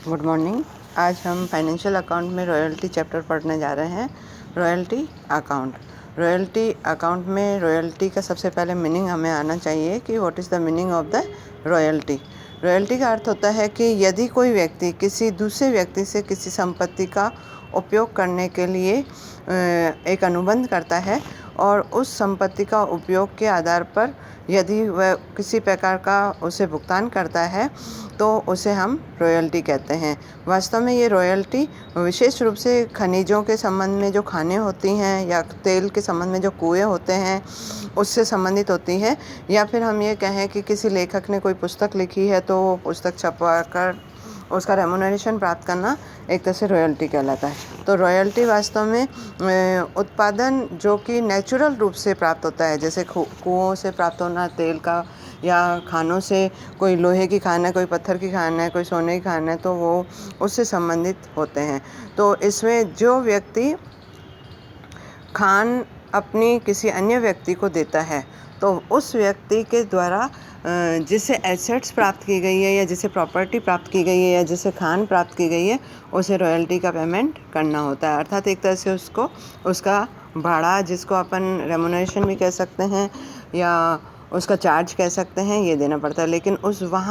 Good morning. आज हम financial account में रॉयल्टी चैप्टर पढ़ने जा रहे हैं। रॉयल्टी अकाउंट में रॉयल्टी का सबसे पहले मीनिंग हमें आना चाहिए कि what is the meaning of the royalty. Royalty का अर्थ होता है कि यदि कोई व्यक्ति किसी दूसरे व्यक्ति से किसी संपत्ति का उपयोग करने के लिए एक अनुबंध करता है और उस संपत्ति का उपयोग के आधार पर यदि वह किसी प्रकार का उसे भुगतान करता है तो उसे हम रॉयल्टी कहते हैं। वास्तव में ये रॉयल्टी विशेष रूप से खनिजों के संबंध में जो खानें होती हैं या तेल के संबंध में जो कुएं होते हैं उससे संबंधित होती है, या फिर हम ये कहें कि किसी लेखक ने कोई पुस्तक लिखी है तो वो पुस्तक छपवा कर उसका रेमुनरेशन प्राप्त करना एक तरह से रॉयल्टी कहलाता है। तो रॉयल्टी वास्तव में उत्पादन जो कि नेचुरल रूप से प्राप्त होता है, जैसे कुओं से प्राप्त होना तेल का, या खानों से कोई लोहे की खान है, कोई पत्थर की खान है, कोई सोने की खान है, तो वो उससे संबंधित होते हैं। तो इसमें जो व्यक्ति खान अपनी किसी अन्य व्यक्ति को देता है तो उस व्यक्ति के द्वारा जिसे एसेट्स प्राप्त की गई है या जिसे प्रॉपर्टी प्राप्त की गई है या जिसे खान प्राप्त की गई है उसे रॉयल्टी का पेमेंट करना होता है। अर्थात एक तरह से उसको उसका भाड़ा, जिसको अपन रेमुनरेशन भी कह सकते हैं या उसका चार्ज कह सकते हैं, ये देना पड़ता है। लेकिन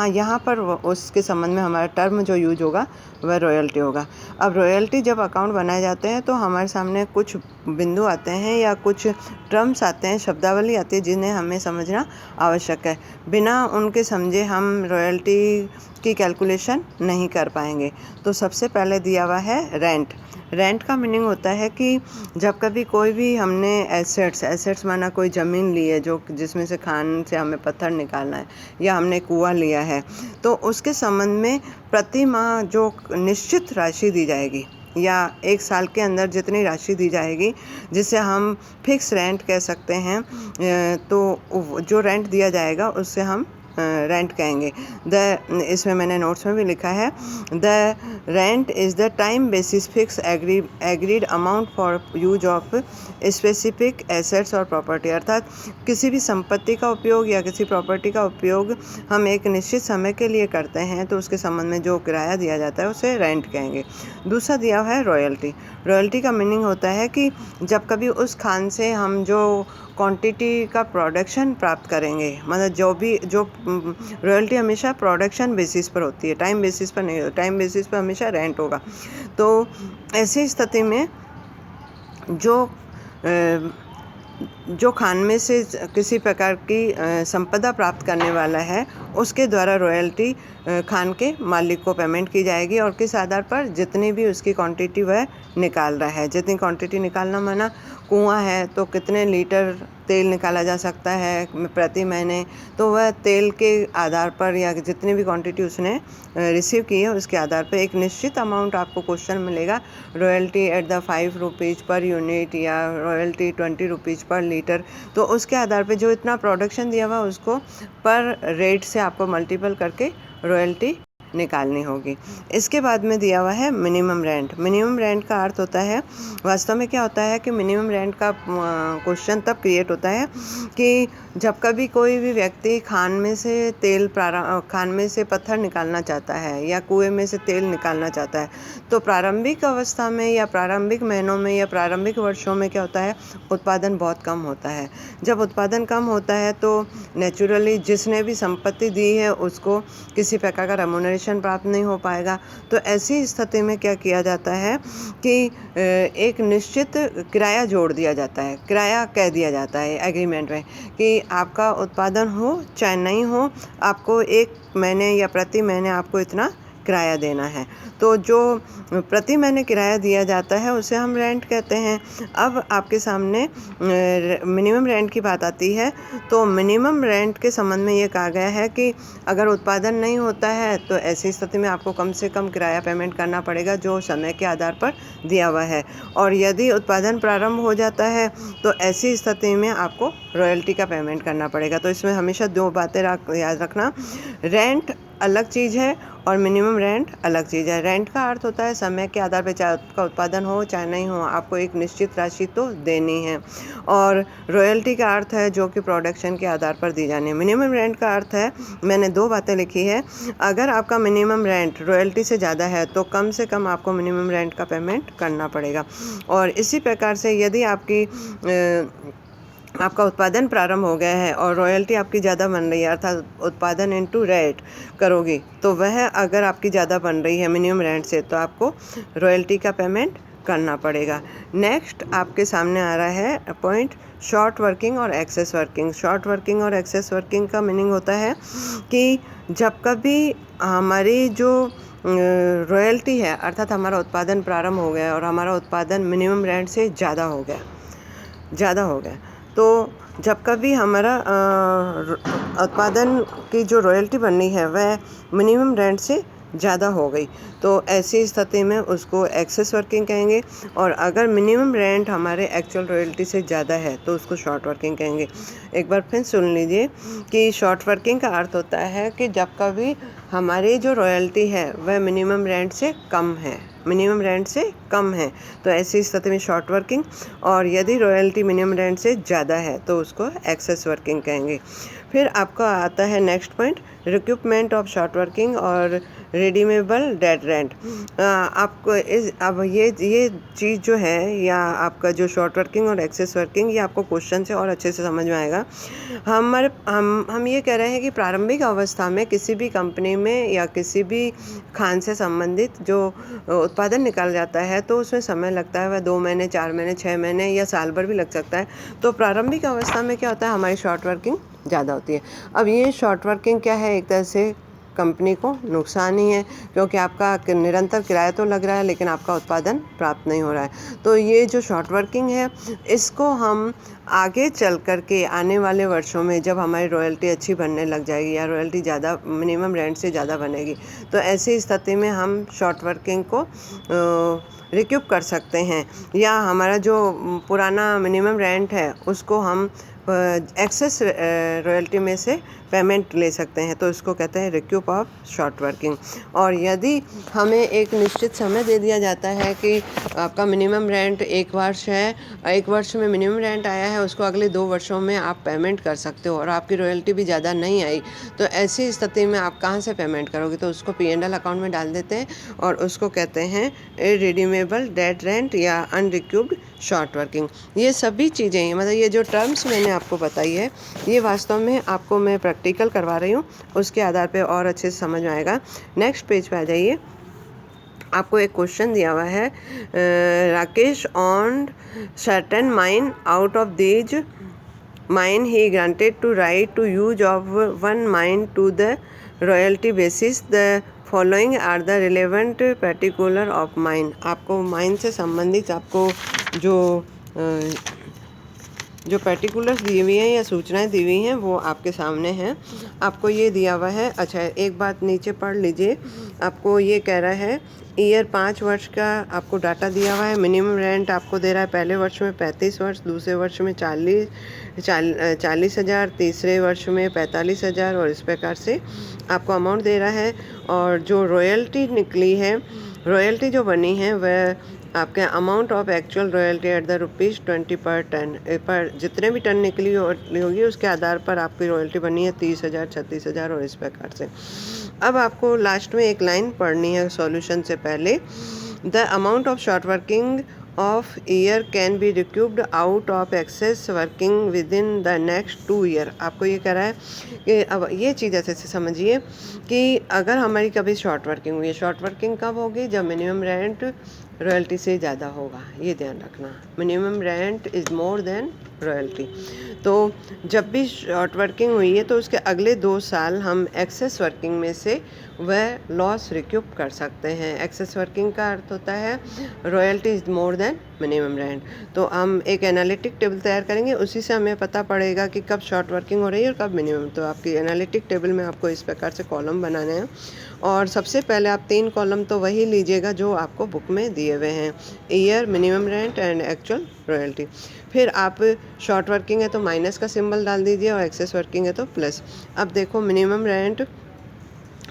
यहाँ पर उसके संबंध में हमारा टर्म जो यूज होगा वह रॉयल्टी होगा। अब रॉयल्टी जब अकाउंट बनाए जाते हैं तो हमारे सामने कुछ बिंदु आते हैं या कुछ टर्म्स आते हैं, शब्दावली आती है जिन्हें हमें समझना आवश्यक है। बिना उनके समझे हम रॉयल्टी की कैलकुलेशन नहीं कर पाएंगे। तो सबसे पहले दिया हुआ है रेंट। रेंट का मीनिंग होता है कि जब कभी कोई भी हमने एसेट्स माना कोई ज़मीन ली है जो जिसमें से खान से हमें पत्थर निकालना है, या हमने कुआं लिया है, तो उसके संबंध में प्रति माह जो निश्चित राशि दी जाएगी या एक साल के अंदर जितनी राशि दी जाएगी जिसे हम फिक्स रेंट कह सकते हैं, तो जो रेंट दिया जाएगा उससे हम रेंट कहेंगे। इसमें मैंने नोट्स में भी लिखा है, the rent is the time basis fix agreed amount for use of specific assets और प्रॉपर्टी। अर्थात किसी भी संपत्ति का उपयोग या किसी प्रॉपर्टी का उपयोग हम एक निश्चित समय के लिए करते हैं तो उसके संबंध में जो किराया दिया जाता है उसे रेंट कहेंगे। दूसरा दिया हुआ है रॉयल्टी। रॉयल्टी का मीनिंग होता है कि जब कभी उस खान से हम जो क्वांटिटी का प्रोडक्शन प्राप्त करेंगे, मतलब जो रॉयल्टी हमेशा प्रोडक्शन बेसिस पर होती है, टाइम बेसिस पर नहीं होती। टाइम बेसिस पर हमेशा रेंट होगा। तो ऐसी स्थिति में जो खान में से किसी प्रकार की संपदा प्राप्त करने वाला है उसके द्वारा रॉयल्टी खान के मालिक को पेमेंट की जाएगी, और किस आधार पर, जितनी भी उसकी क्वांटिटी वह निकाल रहा है। जितनी क्वांटिटी निकालना माना कुआं है तो कितने लीटर तेल निकाला जा सकता है प्रति महीने, तो वह तेल के आधार पर या जितनी भी क्वांटिटी उसने रिसीव की है उसके आधार पर एक निश्चित अमाउंट आपको क्वेश्चन मिलेगा, royalty at the 5 rupees per unit या रॉयल्टी 20 रुपीज़ पर लीटर। तो उसके आधार पर जो इतना प्रोडक्शन दिया हुआ उसको पर रेट से आपको मल्टीपल करके रॉयल्टी निकालनी होगी। इसके बाद में दिया हुआ है मिनिमम रेंट। मिनिमम रेंट का अर्थ होता है, वास्तव में क्या होता है कि मिनिमम रेंट का क्वेश्चन तब क्रिएट होता है कि जब कभी कोई भी व्यक्ति खान में से पत्थर निकालना चाहता है या कुएं में से तेल निकालना चाहता है, तो प्रारंभिक अवस्था में या प्रारंभिक महीनों में या प्रारंभिक वर्षों में क्या होता है, उत्पादन बहुत कम होता है। जब उत्पादन कम होता है तो नेचुरली जिसने भी संपत्ति दी है उसको किसी प्रकार का रेमुनरेशन प्राप्त नहीं हो पाएगा। तो ऐसी स्थिति में क्या किया जाता है कि एक निश्चित किराया जोड़ दिया जाता है, किराया कह दिया जाता है एग्रीमेंट में कि आपका उत्पादन हो चाहे नहीं हो, आपको एक महीने या प्रति महीने आपको इतना किराया देना है। तो जो प्रति महीने किराया दिया जाता है उसे हम रेंट कहते हैं। अब आपके सामने मिनिमम रेंट की बात आती है, तो मिनिमम रेंट के संबंध में ये कहा गया है कि अगर उत्पादन नहीं होता है तो ऐसी स्थिति में आपको कम से कम किराया पेमेंट करना पड़ेगा जो समय के आधार पर दिया हुआ है, और यदि उत्पादन प्रारंभ हो जाता है तो ऐसी स्थिति में आपको रॉयल्टी का पेमेंट करना पड़ेगा। तो इसमें हमेशा दो बातें याद रखना, रेंट अलग चीज़ है और मिनिमम रेंट अलग चीज़ है। रेंट का अर्थ होता है समय के आधार पर, चाहे आपका उत्पादन हो चाहे नहीं हो, आपको एक निश्चित राशि तो देनी है। और रॉयल्टी का अर्थ है जो कि प्रोडक्शन के आधार पर दी जानी है। मिनिमम रेंट का अर्थ है, मैंने 2 बातें लिखी है, अगर आपका मिनिमम रेंट रॉयल्टी से ज़्यादा है तो कम से कम आपको मिनिमम रेंट का पेमेंट करना पड़ेगा। और इसी प्रकार से यदि आपका उत्पादन प्रारंभ हो गया है और रॉयल्टी आपकी ज़्यादा बन रही है, अर्थात उत्पादन इनटू रेट करोगी, तो वह अगर आपकी ज़्यादा बन रही है मिनिमम रेंट से, तो आपको रॉयल्टी का पेमेंट करना पड़ेगा। नेक्स्ट आपके सामने आ रहा है पॉइंट, शॉर्ट वर्किंग और एक्सेस वर्किंग। शॉर्ट वर्किंग और एक्सेस वर्किंग का मीनिंग होता है कि जब कभी हमारी जो रॉयल्टी है, अर्थात हमारा उत्पादन प्रारंभ हो गया और हमारा उत्पादन मिनिमम रेंट से ज़्यादा हो गया, तो जब कभी हमारा उत्पादन की जो रॉयल्टी बननी है वह मिनिमम रेंट से ज़्यादा हो गई, तो ऐसी स्थिति में उसको एक्सेस वर्किंग कहेंगे। और अगर मिनिमम रेंट हमारे एक्चुअल रॉयल्टी से ज़्यादा है तो उसको शॉर्ट वर्किंग कहेंगे। एक बार फिर सुन लीजिए कि शॉर्ट वर्किंग का अर्थ होता है कि जब कभी हमारी जो रॉयल्टी है वह मिनिमम रेंट से कम है, तो ऐसी स्थिति में शॉर्ट वर्किंग। और यदि रॉयल्टी मिनिमम रेंट से ज़्यादा है तो उसको एक्सेस वर्किंग कहेंगे। फिर आपका आता है next point, रिक्यूपमेंट of short working और रिडीमेबल डेड रेंट। आपको अब ये चीज़ जो है, या आपका जो शॉर्ट वर्किंग और एक्सेस वर्किंग, ये आपको क्वेश्चन से और अच्छे से समझ में आएगा। हम ये कह रहे हैं कि प्रारंभिक अवस्था में किसी भी कंपनी में या किसी भी खान से संबंधित जो उत्पादन निकाल जाता है तो उसमें समय लगता है, वह 2 महीने, 4 महीने, 6 महीने या साल भर भी लग सकता है। तो प्रारंभिक अवस्था में क्या होता है, हमारी शॉर्ट वर्किंग ज़्यादा होती है। अब ये शॉर्ट वर्किंग क्या है, एक तरह से कंपनी को नुकसान ही है, क्योंकि आपका निरंतर किराया तो लग रहा है लेकिन आपका उत्पादन प्राप्त नहीं हो रहा है। तो ये जो शॉर्ट वर्किंग है, इसको हम आगे चल कर के आने वाले वर्षों में जब हमारी रॉयल्टी अच्छी बनने लग जाएगी या रॉयल्टी ज़्यादा मिनिमम रेंट से ज़्यादा बनेगी, तो ऐसी स्थिति में हम शॉर्ट वर्किंग को रिक्यूप कर सकते हैं, या हमारा जो पुराना मिनिमम रेंट है उसको हम एक्सेस रॉयल्टी में से पेमेंट ले सकते हैं, तो इसको कहते हैं रिक्यूप ऑफ शॉर्ट वर्किंग। और यदि हमें एक निश्चित समय दे दिया जाता है कि आपका मिनिमम रेंट 1 वर्ष है, 1 वर्ष में मिनिमम रेंट आया है, उसको अगले 2 वर्षों में आप पेमेंट कर सकते हो, और आपकी रॉयल्टी भी ज़्यादा नहीं आई, तो ऐसी स्थिति में आप कहाँ से पेमेंट करोगे, तो उसको P&L अकाउंट में डाल देते हैं और उसको कहते हैं रिडीमेबल डेड रेंट या अनरिक्यूब्ड शॉर्ट वर्किंग। ये सभी चीज़ें, मतलब ये जो टर्म्स मैंने आपको बताई है, ये वास्तव में आपको मैं प्रैक्टिकल करवा रही हूँ, उसके आधार पे और अच्छे से समझ में आएगा। नेक्स्ट पेज पे आ जाइए। आपको एक क्वेश्चन दिया हुआ है, Rakesh on certain mine out of these mine he granted to right to use of 1 mine to the royalty basis, the following are the relevant particular of mine. आपको माइन से संबंधित आपको जो पर्टिकुलर्स दी हुई हैं या सूचनाएं दी हुई हैं वो आपके सामने हैं। आपको ये दिया हुआ है, अच्छा एक बात नीचे पढ़ लीजिए। आपको ये कह रहा है ईयर 5 वर्ष का आपको डाटा दिया हुआ है। मिनिमम रेंट आपको दे रहा है पहले वर्ष में 35 वर्ष, दूसरे वर्ष में 40,000, तीसरे वर्ष में 45,000, और इस प्रकार से आपको अमाउंट दे रहा है। और जो रॉयल्टी निकली है, रॉयल्टी जो बनी है वह आपके amount of actual royalty at the ₹20 पर टन, पर जितने भी टन निकली होगी उसके आधार पर आपकी रॉयल्टी बनी है 30,000, 36,000, और इस प्रकार से। अब आपको लास्ट में एक लाइन पढ़नी है सॉल्यूशन से पहले। The amount of short working of year can be recouped out of excess working within the next 2 year. आपको ये कह रहा है कि अब ये चीज़ ऐसे से समझिए कि अगर हमारी कभी शॉर्ट वर्किंग हुई है, शॉर्ट वर्किंग कब होगी, जब मिनिमम रेंट रॉयल्टी से ज़्यादा होगा, ये ध्यान रखना। Minimum rent is more than royalty. तो जब भी शॉर्ट वर्किंग हुई है तो उसके अगले 2 साल हम एक्सेस वर्किंग में से वह लॉस रिक्यूप कर सकते हैं। एक्सेस वर्किंग का अर्थ होता है royalty is more than minimum rent. तो हम एक एनालिटिक टेबल तैयार करेंगे, उसी से हमें पता पड़ेगा कि कब शॉर्ट वर्किंग हो रही है और कब मिनिमम। तो आपकी एनालिटिक टेबल में आपको इस प्रकार से कॉलम बनाने हैं, और सबसे पहले आप 3 कॉलम तो वही लीजिएगा जो आपको बुक में दिए हुए हैं, year, minimum rent and actual royalty. फिर आप शॉर्ट वर्किंग है तो माइनस का सिंबल डाल दीजिए और एक्सेस वर्किंग है तो प्लस। अब देखो मिनिमम रेंट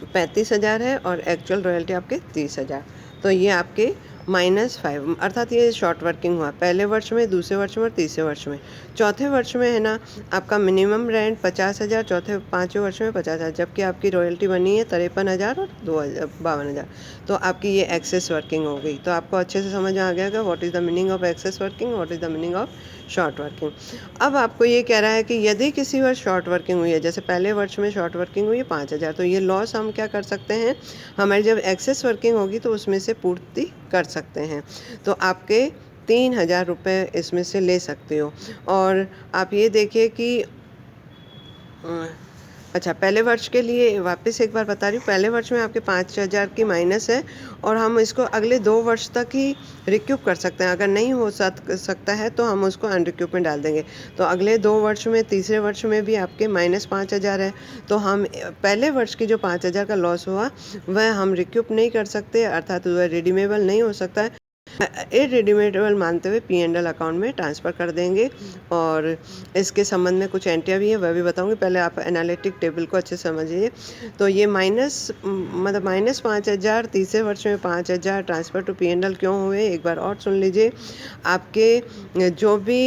35,000 है और एक्चुअल रॉयल्टी आपके 30,000। तो ये आपके -5 अर्थात ये शॉर्ट वर्किंग हुआ पहले वर्ष में, दूसरे वर्ष में और तीसरे वर्ष में। चौथे वर्ष में है ना आपका मिनिमम रेंट 50,000, चौथे पाँचवें वर्ष में 50,000, जबकि आपकी रॉयल्टी बनी है 53,000 और 52,000। तो आपकी ये एक्सेस वर्किंग हो गई। तो आपको अच्छे से समझ में आ गया कि what is the meaning of excess working, what is the meaning of short working. अब आपको ये कह रहा है कि यदि किसी वर्ष शॉर्ट वर्किंग हुई है, जैसे पहले वर्ष में शॉर्ट वर्किंग हुई है 5,000, तो ये लॉस हम क्या कर सकते हैं, हमारी जब एक्सेस वर्किंग होगी तो उसमें से पूर्ति कर सकते हैं। तो आपके 3,000 रुपये इसमें से ले सकते हो। और आप ये देखिए कि अच्छा, पहले वर्ष के लिए वापस एक बार बता रही हूँ, पहले वर्ष में आपके 5,000 की माइनस है और हम इसको अगले 2 वर्ष तक ही रिक्यूप कर सकते हैं। अगर नहीं हो सकता है तो हम उसको अनरिक्यूप में डाल देंगे। तो अगले 2 वर्ष में, तीसरे वर्ष में भी आपके -5,000 है। तो हम पहले वर्ष की जो 5,000 का लॉस हुआ वह हम रिक्यूप नहीं कर सकते, अर्थात वह रिडीमेबल नहीं हो सकता है। इररिडीमेबल मानते हुए P&L अकाउंट में ट्रांसफ़र कर देंगे। और इसके संबंध में कुछ एंट्रियाँ भी हैं, वह भी बताऊंगी। पहले आप एनालिटिक टेबल को अच्छे से समझिए। तो ये मतलब -5,000, तीसरे वर्ष में 5,000 ट्रांसफ़र टू P&L क्यों हुए, एक बार और सुन लीजिए। आपके जो भी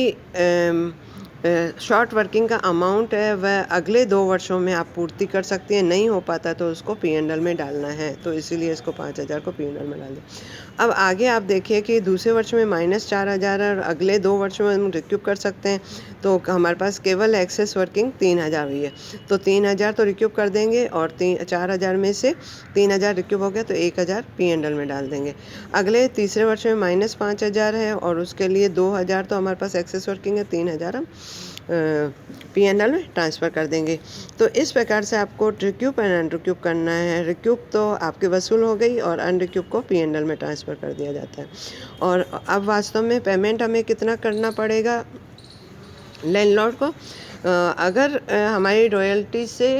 शॉर्ट वर्किंग का अमाउंट है वह अगले 2 वर्षों में आप पूर्ति कर सकती हैं, नहीं हो पाता तो उसको P&L में डालना है। तो इसीलिए इसको 5,000 को P&L में डाल दें। अब आगे आप देखिए कि दूसरे वर्ष में -4,000 और अगले 2 वर्ष में हम रिक्यूप कर सकते हैं। तो हमारे पास केवल एक्सेस वर्किंग 3,000 हुई है। तो 3,000 तो रिक्यूप कर देंगे और 4,000 में से 3,000 रिक्यूप हो गया तो 1,000 P&L में डाल देंगे। अगले तीसरे वर्ष में -5,000 है और उसके लिए 2,000 तो हमारे पास एक्सेस वर्किंग है, 3,000 हम P&L में ट्रांसफ़र कर देंगे। तो इस प्रकार से आपको रिक्यूप एंड अनरिक्यूप करना है। रिक्यूप तो आपकी वसूल हो गई और अनरिक्यूप को P&L में ट्रांसफ़र कर दिया जाता है। और अब वास्तव में पेमेंट हमें कितना करना पड़ेगा लैंडलॉर्ड को। अगर हमारी रॉयल्टी से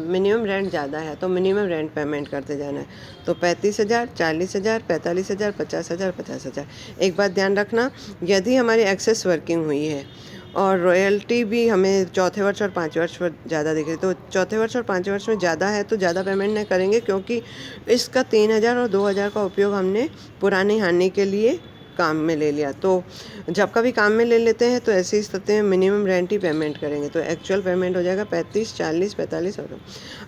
मिनिमम रेंट ज़्यादा है तो मिनिमम रेंट पेमेंट करते जाना है। तो 35,000, 40,000, 45,000, 50,000, 50,000। एक बात ध्यान रखना, यदि हमारी एक्सेस वर्किंग हुई है और रॉयल्टी भी हमें चौथे वर्ष और पाँचवें वर्ष पर ज़्यादा दिख रही, तो चौथे वर्ष और पाँचवें वर्ष में ज़्यादा है तो ज़्यादा पेमेंट नहीं करेंगे, क्योंकि इसका 3,000 और 2,000 का उपयोग हमने पुरानी हानि के लिए काम में ले लिया। तो जब कभी काम में ले लेते हैं तो ऐसी स्थिति में मिनिमम रेंट ही पेमेंट करेंगे। तो एक्चुअल पेमेंट हो जाएगा 35, 40, 45 और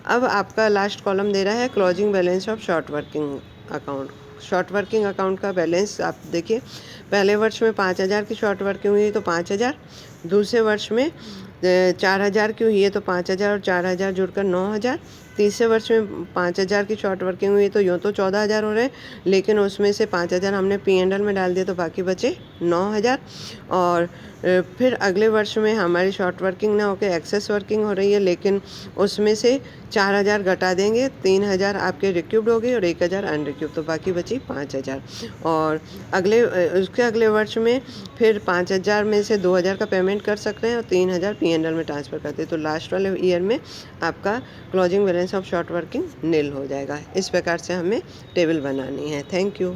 अब आपका लास्ट कॉलम दे रहा है closing balance of short working account. Short working account का बैलेंस आप देखिए, पहले वर्ष में 5,000 की शॉर्ट वर्किंग हुई तो 5,000, दूसरे वर्ष में 4,000 की हुई है तो 5,000 और 4,000 जुड़कर 9,000, तीसरे वर्ष में 5,000 की शॉर्ट वर्किंग हुई तो यूँ तो 14,000 हो रहे हैं, लेकिन उसमें से 5,000 हमने P&L में डाल दिया तो बाकी बचे 9,000। और फिर अगले वर्ष में हमारी शॉर्ट वर्किंग ना होकर एक्सेस वर्किंग हो रही है, लेकिन उसमें से 4,000 घटा देंगे, 3,000 आपके रिक्यूब्ड हो गए और 1,000 अनरिक्यूब, तो बाकी बची 5,000। और उसके अगले वर्ष में फिर 5,000 में से 2,000 का पेमेंट कर सकते हैं और 3,000 P&L में ट्रांसफ़र करते हैं। तो लास्ट वाले ईयर में आपका closing balance of short working nil हो जाएगा। इस प्रकार से हमें टेबल बनानी है। Thank you.